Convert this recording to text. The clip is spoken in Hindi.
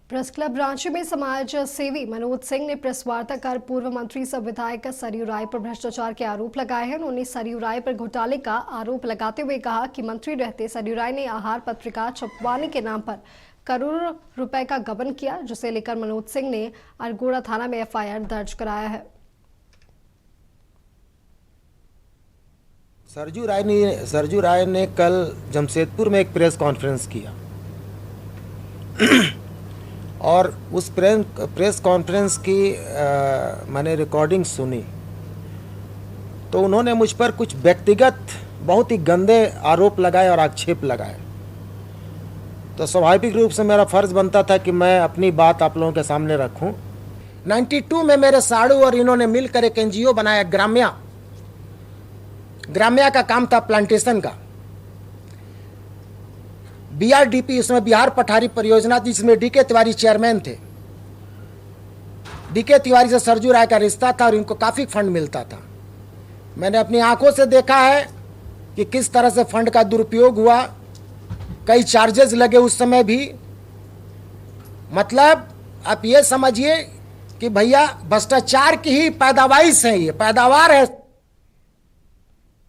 प्रेस क्लब रांची में समाज सेवी मनोज सिंह ने प्रेस वार्ता कर पूर्व मंत्री सह विधायक सरयू राय पर भ्रष्टाचार के आरोप लगाए हैं। उन्होंने सरयू राय पर घोटाले का आरोप लगाते हुए कहा कि मंत्री रहते सरयू राय ने आहार पत्रिका छपवाने के नाम पर करोड़ों रुपए का गबन किया, जिसे लेकर मनोज सिंह ने अरगोड़ा थाना में एफआईआर दर्ज कराया है। सरयू राय ने कल जमशेदपुर में एक प्रेस कॉन्फ्रेंस किया और उस प्रेस कॉन्फ्रेंस की मैंने रिकॉर्डिंग सुनी तो उन्होंने मुझ पर कुछ व्यक्तिगत बहुत ही गंदे आरोप लगाए और आक्षेप लगाए। तो स्वाभाविक रूप से मेरा फर्ज बनता था कि मैं अपनी बात आप लोगों के सामने रखूं। 92 में मेरे साड़ू और इन्होंने मिलकर एक एनजीओ बनाया, ग्राम्या का काम था प्लांटेशन का। बीआरडीपी, उसमें बिहार पठारी परियोजना, जिसमें डीके तिवारी चेयरमैन थे। डीके तिवारी से सरयू राय का रिश्ता था और इनको काफ़ी फंड मिलता था। मैंने अपनी आंखों से देखा है कि किस तरह से फंड का दुरुपयोग हुआ, कई चार्जेस लगे उस समय भी। मतलब आप ये समझिए कि भैया भ्रष्टाचार की ही पैदावार है, ये पैदावार है।